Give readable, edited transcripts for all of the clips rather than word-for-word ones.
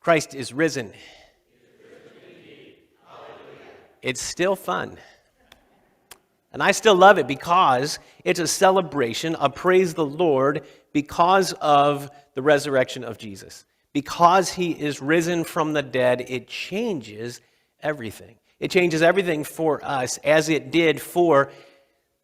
Christ is risen. It's still fun. And I still love it because it's a celebration, a praise the Lord, because of the resurrection of Jesus. Because he is risen from the dead, it changes everything. It changes everything for us as it did for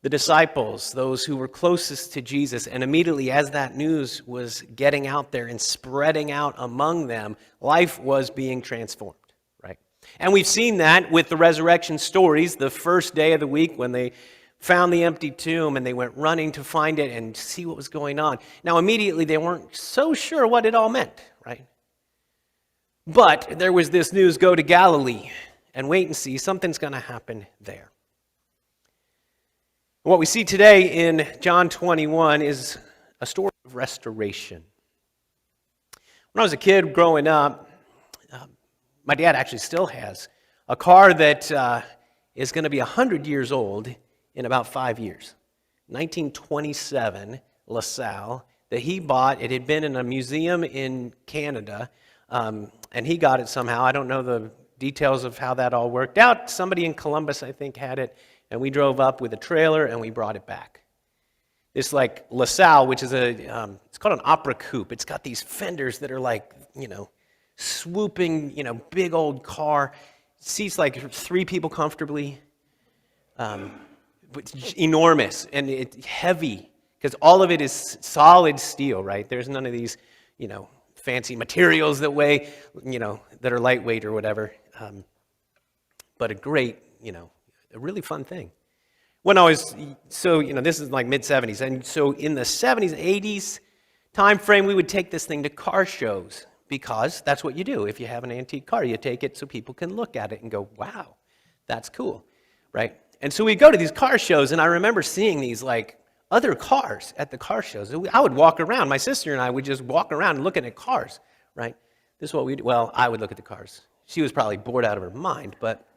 the disciples, those who were closest to Jesus. And immediately as that news was getting out there and spreading out among them, life was being transformed, right? And we've seen that with the resurrection stories, the first day of the week when they found the empty tomb and they went running to find it and see what was going on. Now, immediately they weren't so sure what it all meant, right? But there was this news, go to Galilee and wait and see, something's going to happen there. What we see today in John 21 is a story of restoration. When I was a kid growing up, my dad actually still has a car that is going to be 100 years old in about 5 years. 1927 LaSalle that he bought. It had been in a museum in Canada, and he got it somehow. I don't know the details of how that all worked out. Somebody in Columbus, I think, had it, and we drove up with a trailer and we brought it back. It's like LaSalle, which is it's called an opera coupe. It's got these fenders that are like, swooping, big old car. Seats like 3 people comfortably. It's enormous and it's heavy because all of it is solid steel, right? There's none of these, fancy materials that weigh, that are lightweight or whatever. But a great, a really fun thing. When I was, this is like mid-70s, and so in the 70s, 80s time frame, we would take this thing to car shows because that's what you do. If you have an antique car, you take it so people can look at it and go, wow, that's cool, right? And so we go to these car shows, and I remember seeing these other cars at the car shows. I would walk around. My sister and I would just walk around looking at cars, right? This is what we do. Well, I would look at the cars. She was probably bored out of her mind, but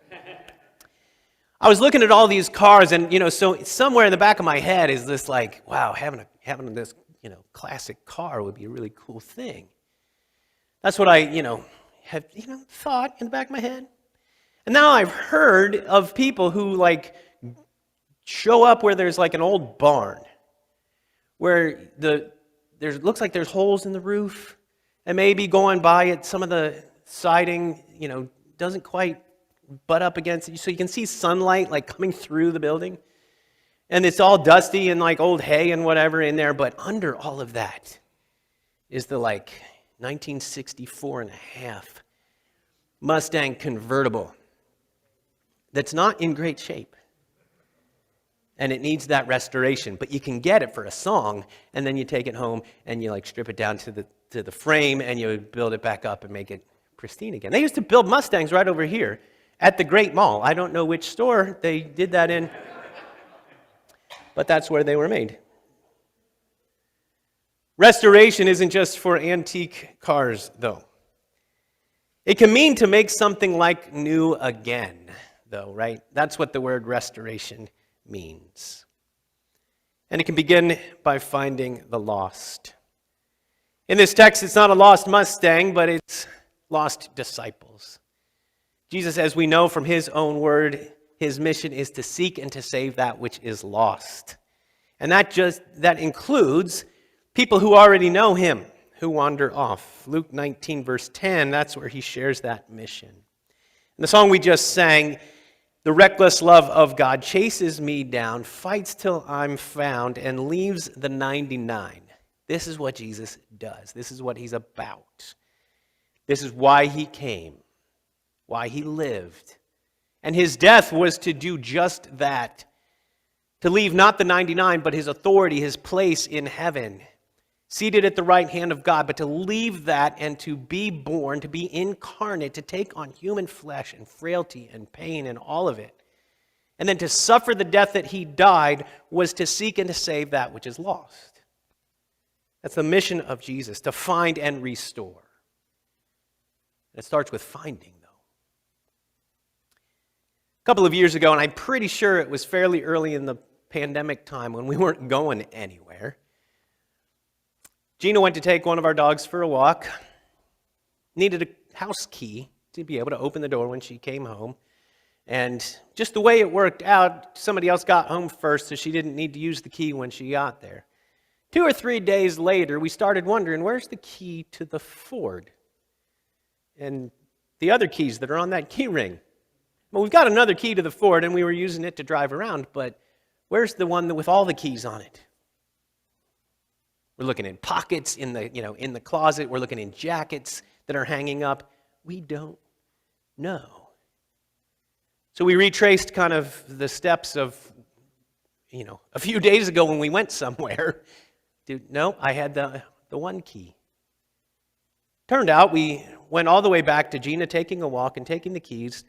I was looking at all these cars, and so somewhere in the back of my head is this wow, having this classic car would be a really cool thing. That's what I have thought in the back of my head. And now I've heard of people who show up where there's an old barn, where looks like there's holes in the roof, and maybe going by it, some of the siding doesn't quite butt up against it, so you can see sunlight coming through the building, and it's all dusty and old hay and whatever in there. But under all of that is the 1964 and a half Mustang convertible that's not in great shape. And it needs that restoration, but you can get it for a song, and then you take it home and you strip it down to the frame and you build it back up and make it pristine again. They used to build Mustangs right over here at the Great Mall. I don't know which store they did that in, but that's where they were made. Restoration isn't just for antique cars, though. It can mean to make something new again, though, right? That's what the word restoration means. And it can begin by finding the lost. In this text, it's not a lost Mustang, but it's lost disciples. Jesus, as we know from his own word, his mission is to seek and to save that which is lost. And that includes people who already know him, who wander off. Luke 19, verse 10, that's where he shares that mission. In the song we just sang, the reckless love of God chases me down, fights till I'm found, and leaves the 99. This is what Jesus does. This is what he's about. This is why he came, why he lived. And his death was to do just that, to leave not the 99, but his authority, his place in heaven, seated at the right hand of God, but to leave that and to be born, to be incarnate, to take on human flesh and frailty and pain and all of it. And then to suffer the death that he died was to seek and to save that which is lost. That's the mission of Jesus, to find and restore. It starts with finding, though. A couple of years ago, and I'm pretty sure it was fairly early in the pandemic time when we weren't going anywhere, Gina went to take one of our dogs for a walk, needed a house key to be able to open the door when she came home. And just the way it worked out, somebody else got home first, so she didn't need to use the key when she got there. 2 or 3 days later, we started wondering, where's the key to the Ford? And the other keys that are on that key ring. Well, we've got another key to the Ford, and we were using it to drive around, but where's the one with all the keys on it? We're looking in pockets in the closet. We're looking in jackets that are hanging up. We don't know. So we retraced kind of the steps of, a few days ago when we went somewhere. No, I had the one key. Turned out we went all the way back to Gina taking a walk and taking the keys.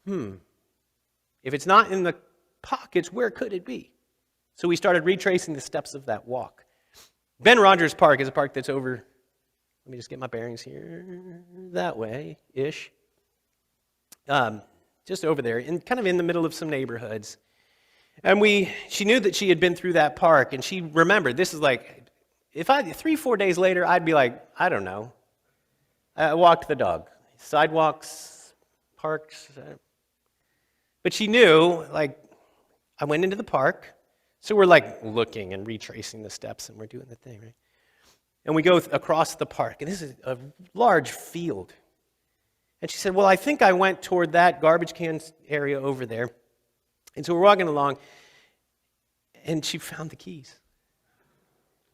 If it's not in the pockets, where could it be? So we started retracing the steps of that walk. Ben Rogers Park is a park that's over, let me just get my bearings here, that way-ish. Just over there, kind of in the middle of some neighborhoods. And she knew that she had been through that park, and she remembered, this is like, 3-4 days later, I'd be like, I don't know. I walked the dog. Sidewalks, parks. But she knew, I went into the park, so we're looking and retracing the steps, and we're doing the thing, right? And we go across the park, and this is a large field. And she said, well, I think I went toward that garbage can area over there. And so we're walking along, and she found the keys.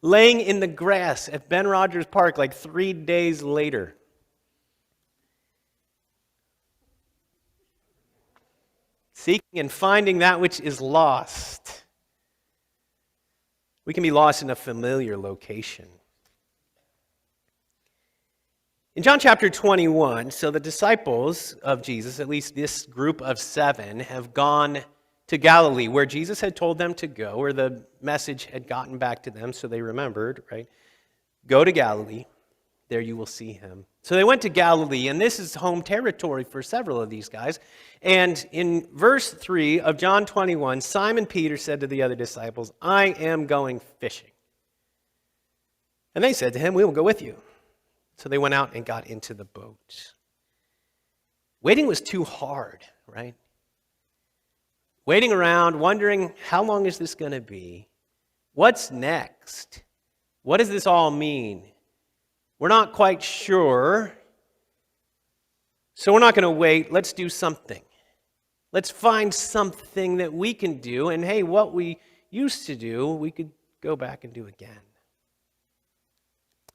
Laying in the grass at Ben Rogers Park 3 days later. Seeking and finding that which is lost. We can be lost in a familiar location. In John chapter 21, so the disciples of Jesus, at least this group of 7, have gone to Galilee, where Jesus had told them to go, where the message had gotten back to them, so they remembered, right? Go to Galilee, there you will see him. So they went to Galilee, and this is home territory for several of these guys. And in verse 3 of John 21, Simon Peter said to the other disciples, I am going fishing. And they said to him, we will go with you. So they went out and got into the boat. Waiting was too hard, right? Waiting around, wondering, how long is this going to be? What's next? What does this all mean? We're not quite sure. So we're not going to wait. Let's do something. Let's find something that we can do. And hey, what we used to do, we could go back and do again.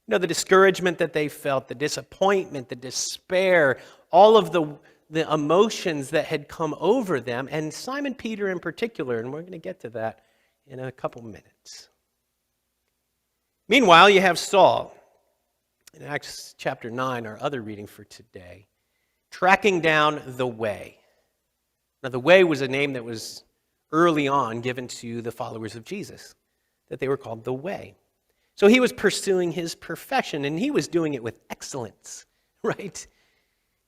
The discouragement that they felt, the disappointment, the despair, all of the emotions that had come over them, and Simon Peter in particular, and we're going to get to that in a couple minutes. Meanwhile, you have Saul, in Acts chapter 9, our other reading for today, tracking down the Way. Now, the Way was a name that was early on given to the followers of Jesus, that they were called the Way. So he was pursuing his profession, and he was doing it with excellence, right?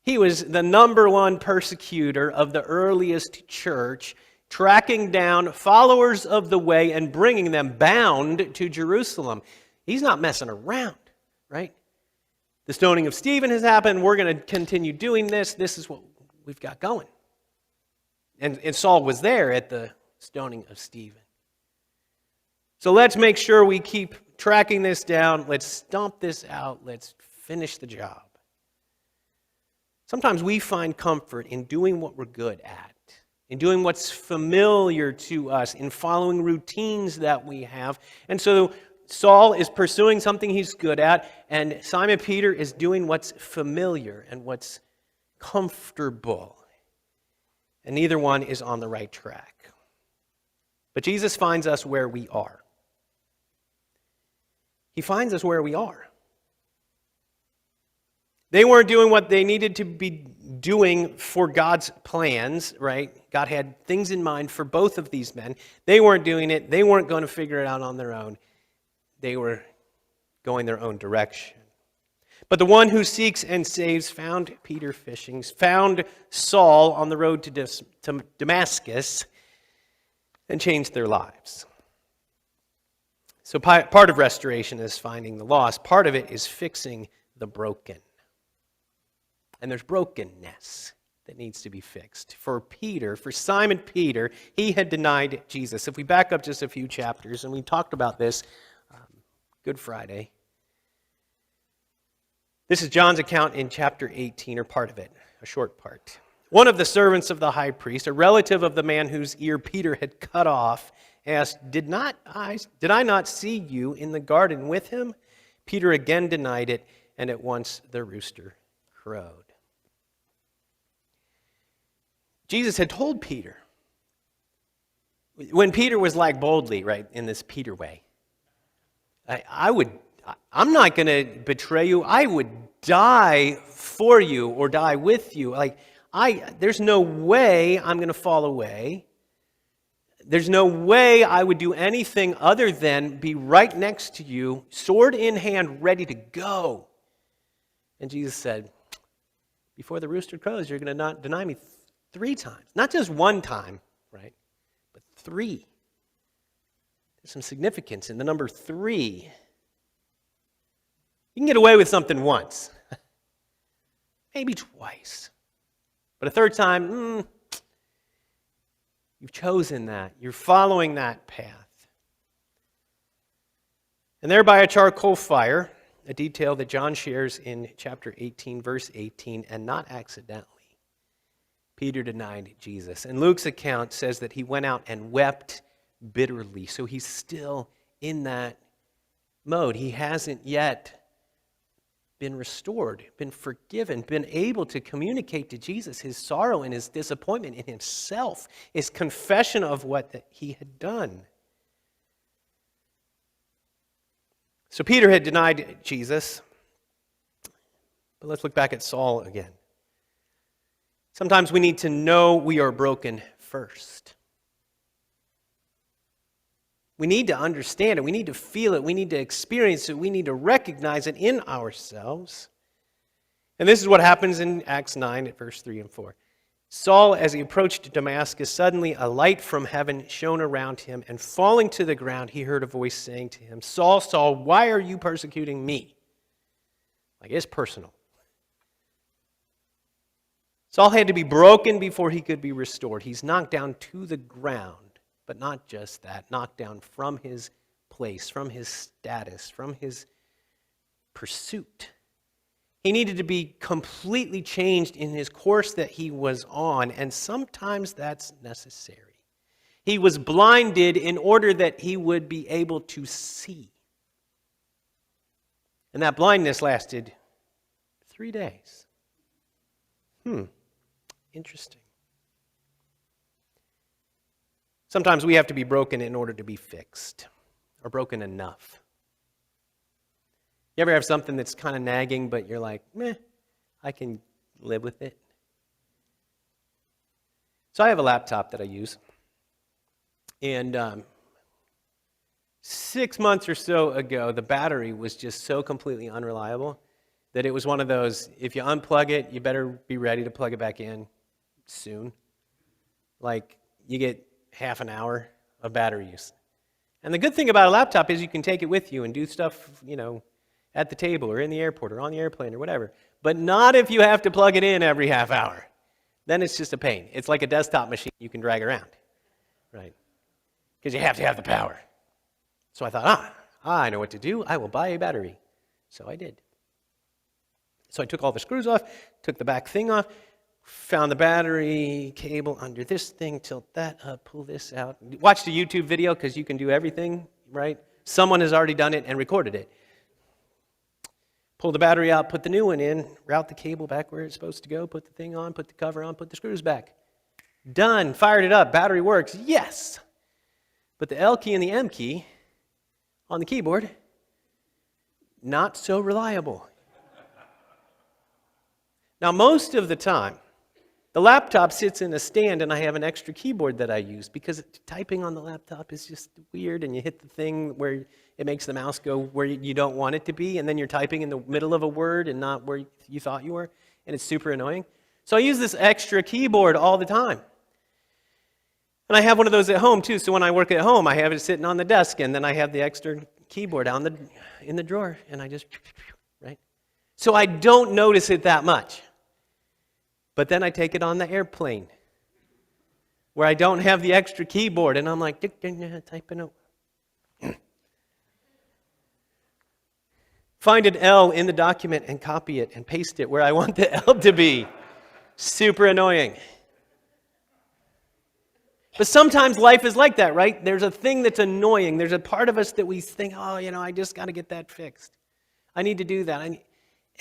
He was the number one persecutor of the earliest church, tracking down followers of the Way and bringing them bound to Jerusalem. He's not messing around, right? The stoning of Stephen has happened. We're going to continue doing this. This is what we've got going. And Saul was there at the stoning of Stephen. So let's make sure we keep tracking this down. Let's stomp this out. Let's finish the job. Sometimes we find comfort in doing what we're good at, in doing what's familiar to us, in following routines that we have. And so Saul is pursuing something he's good at, and Simon Peter is doing what's familiar and what's comfortable. And neither one is on the right track. But Jesus finds us where we are. He finds us where we are. They weren't doing what they needed to be doing for God's plans, right? God had things in mind for both of these men. They weren't doing it. They weren't going to figure it out on their own. They were going their own direction. But the one who seeks and saves found Peter fishing, found Saul on the road to Damascus, and changed their lives. So part of restoration is finding the lost. Part of it is fixing the broken. And there's brokenness that needs to be fixed. For Simon Peter, he had denied Jesus. If we back up just a few chapters, and we talked about this Good Friday. This is John's account in chapter 18, or part of it, a short part. One of the servants of the high priest, a relative of the man whose ear Peter had cut off, asked, Did I not see you in the garden with him? Peter again denied it, and at once the rooster crowed. Jesus had told Peter, when Peter was like boldly, right, in this Peter way, I'm not going to betray you. I would die for you or die with you. There's no way I'm going to fall away. There's no way I would do anything other than be right next to you, sword in hand, ready to go. And Jesus said, before the rooster crows, you're going to not deny me 3 times. Not just 1 time, right? But 3. There's some significance in the number 3. You can get away with something once. Maybe twice. But a 3rd time, you've chosen that. You're following that path. And there by a charcoal fire, a detail that John shares in chapter 18, verse 18, and not accidentally, Peter denied Jesus. And Luke's account says that he went out and wept bitterly. So he's still in that mode. He hasn't yet been restored, been forgiven, been able to communicate to Jesus his sorrow and his disappointment in himself, his confession of what he had done. So Peter had denied Jesus. But let's look back at Saul again. Sometimes we need to know we are broken first. We need to understand it. We need to feel it. We need to experience it. We need to recognize it in ourselves. And this is what happens in Acts 9 at verse 3 and 4. Saul, as he approached Damascus, suddenly a light from heaven shone around him, and falling to the ground, he heard a voice saying to him, Saul, Saul, why are you persecuting me? Like, it's personal. Saul had to be broken before he could be restored. He's knocked down to the ground. But not just that, knocked down from his place, from his status, from his pursuit. He needed to be completely changed in his course that he was on, and sometimes that's necessary. He was blinded in order that he would be able to see. And that blindness lasted 3 days. Interesting. Sometimes we have to be broken in order to be fixed, or broken enough. You ever have something that's kind of nagging, but you're like, I can live with it? So I have a laptop that I use. And 6 months or so ago, the battery was just so completely unreliable that it was one of those, if you unplug it, you better be ready to plug it back in soon. Like, you get half an hour of battery use. And the good thing about a laptop is you can take it with you and do stuff, at the table or in the airport or on the airplane or whatever. But not if you have to plug it in every half hour. Then it's just a pain. It's like a desktop machine you can drag around, right? Because you have to have the power. So I thought, I know what to do. I will buy a battery. So I did. So I took all the screws off, took the back thing off, found the battery cable under this thing, tilt that up, pull this out. Watch the YouTube video because you can do everything, right? Someone has already done it and recorded it. Pull the battery out, put the new one in, route the cable back where it's supposed to go, put the thing on, put the cover on, put the screws back. Done, fired it up, battery works, yes. But the L key and the M key on the keyboard, not so reliable. Now, most of the time, the laptop sits in a stand and I have an extra keyboard that I use because typing on the laptop is just weird, and you hit the thing where it makes the mouse go where you don't want it to be, and then you're typing in the middle of a word and not where you thought you were, and it's super annoying. So I use this extra keyboard all the time. And I have one of those at home too, so when I work at home, I have it sitting on the desk, and then I have the extra keyboard in the drawer, and I just, right? So I don't notice it that much. But then I take it on the airplane where I don't have the extra keyboard, and I'm like, typing out. Find an L in the document and copy it and paste it where I want the L to be. Super annoying. But sometimes life is like that, right? There's a thing that's annoying. There's a part of us that we think, I just got to get that fixed. I need to do that.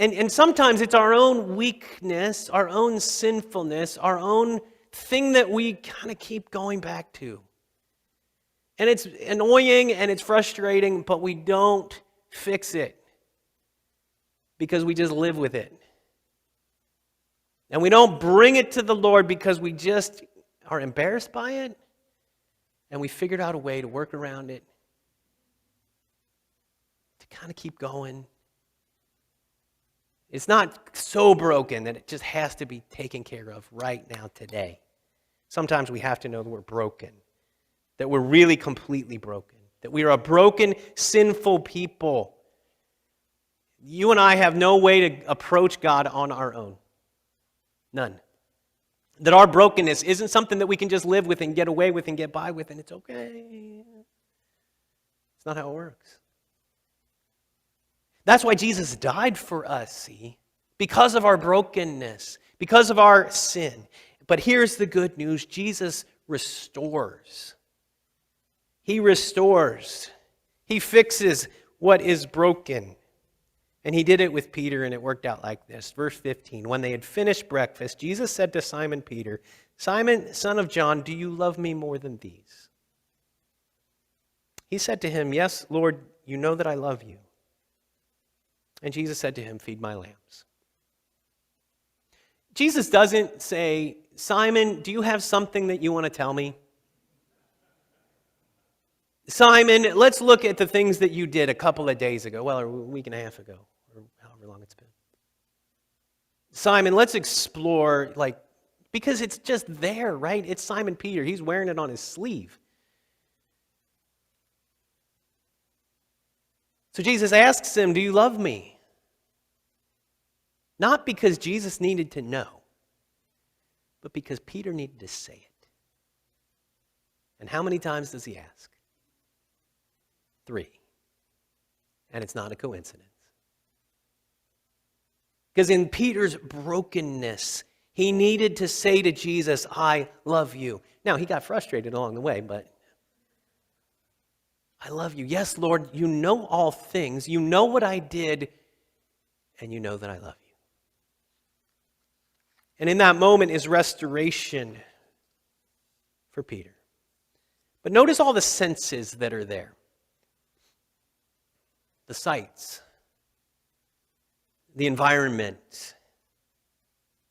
And sometimes it's our own weakness, our own sinfulness, our own thing that we kind of keep going back to. And it's annoying and it's frustrating, but we don't fix it because we just live with it. And we don't bring it to the Lord because we just are embarrassed by it, and we figured out a way to work around it, to kind of keep going. It's not so broken that it just has to be taken care of right now, today. Sometimes we have to know that we're broken, that we're really completely broken, that we are a broken, sinful people. You and I have no way to approach God on our own. None. That our brokenness isn't something that we can just live with and get away with and get by with, and it's okay. It's not how it works. That's why Jesus died for us, see? Because of our brokenness, because of our sin. But here's the good news. Jesus restores. He restores. He fixes what is broken. And he did it with Peter, and it worked out like this. Verse 15, when they had finished breakfast, Jesus said to Simon Peter, Simon, son of John, do you love me more than these? He said to him, yes, Lord, you know that I love you. And Jesus said to him, feed my lambs. Jesus doesn't say, Simon, do you have something that you want to tell me? Simon, let's look at the things that you did a couple of days ago, or a week and a half ago, or however long it's been. Simon, let's explore, because it's just there, right? It's Simon Peter. He's wearing it on his sleeve. So Jesus asks him, do you love me? Not because Jesus needed to know, but because Peter needed to say it. And how many times does he ask? 3. And it's not a coincidence. Because in Peter's brokenness, he needed to say to Jesus, I love you. Now, he got frustrated along the way, but I love you. Yes, Lord, you know all things. You know what I did, and you know that I love you. And in that moment is restoration for Peter. But notice all the senses that are there. The sights, the environment,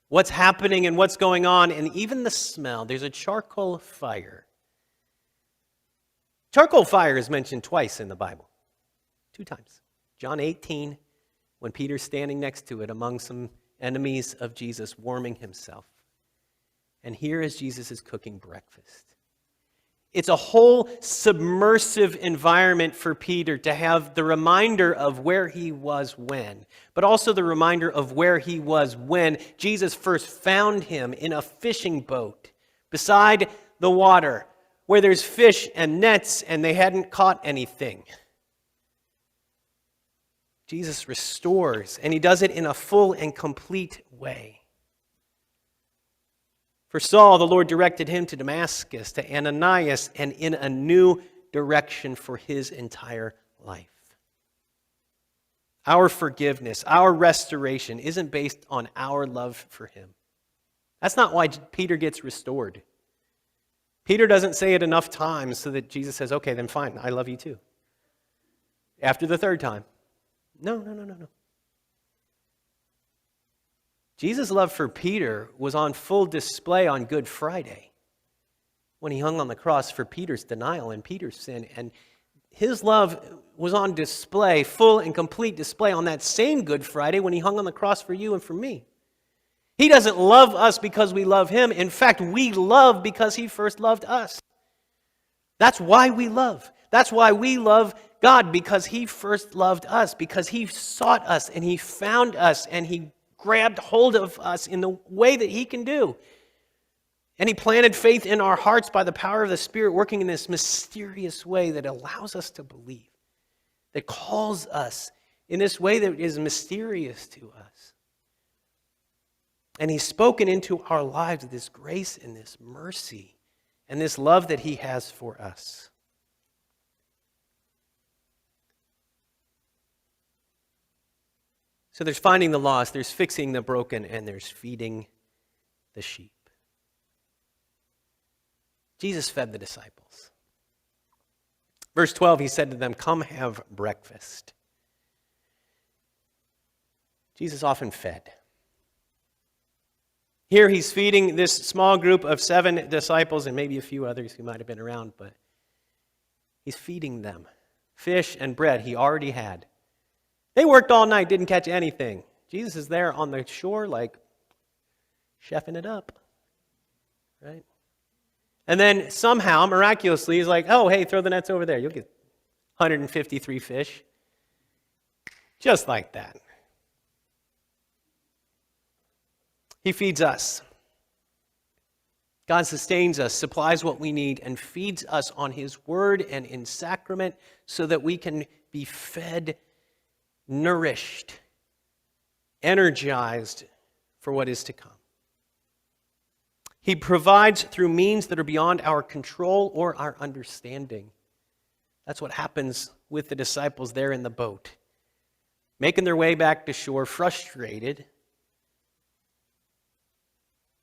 what's happening and what's going on, and even the smell. There's a charcoal fire. Charcoal fire is mentioned twice in the Bible. 2 times. John 18, when Peter's standing next to it among some enemies of Jesus, warming himself. And here is Jesus is cooking breakfast. It's a whole submersive environment for Peter to have the reminder of where he was when, but also the reminder of where he was when Jesus first found him in a fishing boat beside the water where there's fish and nets and they hadn't caught anything. Jesus restores, and he does it in a full and complete way. For Saul, the Lord directed him to Damascus, to Ananias, and in a new direction for his entire life. Our forgiveness, our restoration isn't based on our love for him. That's not why Peter gets restored. Peter doesn't say it enough times so that Jesus says, okay, then fine, I love you too. After the 3rd time. No. Jesus' love for Peter was on full display on Good Friday when he hung on the cross for Peter's denial and Peter's sin. And his love was on display, full and complete display on that same Good Friday when he hung on the cross for you and for me. He doesn't love us because we love him. In fact, we love because he first loved us. That's why we love. That's why we love God, because he first loved us, because he sought us and he found us and he grabbed hold of us in the way that he can do. And he planted faith in our hearts by the power of the Spirit, working in this mysterious way that allows us to believe, that calls us in this way that is mysterious to us. And he's spoken into our lives this grace and this mercy and this love that he has for us. So there's finding the lost, there's fixing the broken, and there's feeding the sheep. Jesus fed the disciples. Verse 12, he said to them, "Come have breakfast." Jesus often fed. Here he's feeding this small group of 7 disciples and maybe a few others who might have been around, but he's feeding them. Fish and bread he already had. They worked all night, didn't catch anything. Jesus is there on the shore, like, chefing it up, right? And then somehow, miraculously, he's like, "Oh, hey, throw the nets over there. You'll get 153 fish." Just like that. He feeds us. God sustains us, supplies what we need, and feeds us on his word and in sacrament so that we can be fed, nourished, energized for what is to come. He provides through means that are beyond our control or our understanding. That's what happens with the disciples there in the boat, making their way back to shore, frustrated.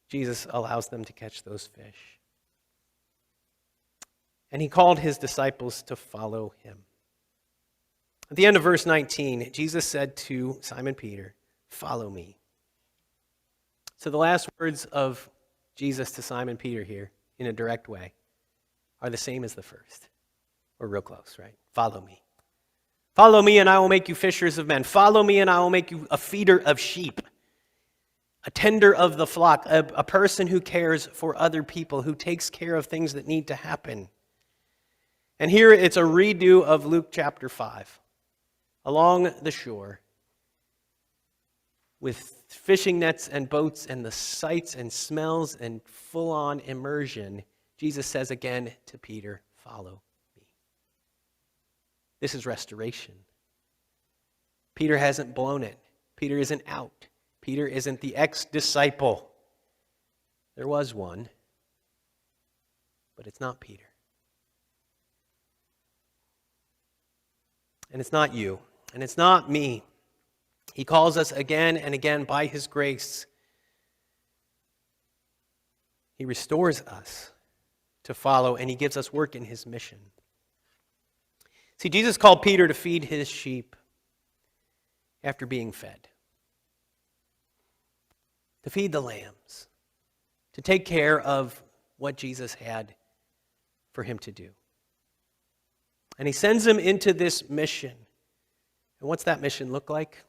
Jesus allows them to catch those fish. And he called his disciples to follow him. At the end of verse 19, Jesus said to Simon Peter, "Follow me." So the last words of Jesus to Simon Peter here, in a direct way, are the same as the first. We're real close, right? Follow me. Follow me and I will make you fishers of men. Follow me and I will make you a feeder of sheep, a tender of the flock, a person who cares for other people, who takes care of things that need to happen. And here it's a redo of Luke chapter 5. Along the shore, with fishing nets and boats and the sights and smells and full-on immersion, Jesus says again to Peter, "Follow me." This is restoration. Peter hasn't blown it. Peter isn't out. Peter isn't the ex-disciple. There was one, but it's not Peter. And it's not you, and it's not me. He calls us again and again by his grace. He restores us to follow, and he gives us work in his mission. See, Jesus called Peter to feed his sheep after being fed, to feed the lambs, to take care of what Jesus had for him to do. And he sends him into this mission. And what's that mission look like?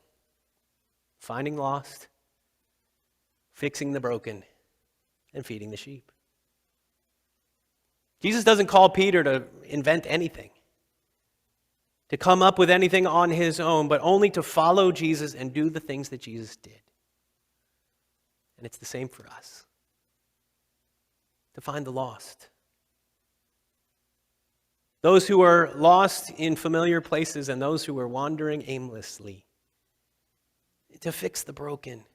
Finding lost, fixing the broken, and feeding the sheep. Jesus doesn't call Peter to invent anything, to come up with anything on his own, but only to follow Jesus and do the things that Jesus did. And it's the same for us. To find the lost. Those who are lost in familiar places and those who are wandering aimlessly. To fix the broken.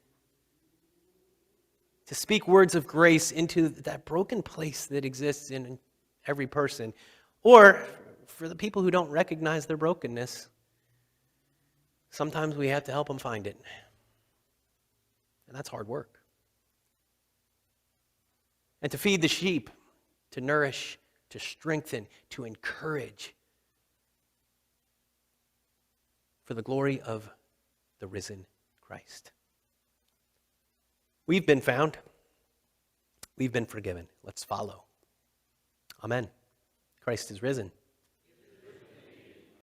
To speak words of grace into that broken place that exists in every person. Or, for the people who don't recognize their brokenness, sometimes we have to help them find it. And that's hard work. And to feed the sheep, to nourish, to strengthen, to encourage, for the glory of the risen Christ. We've been found. We've been forgiven. Let's follow. Amen. Christ is risen.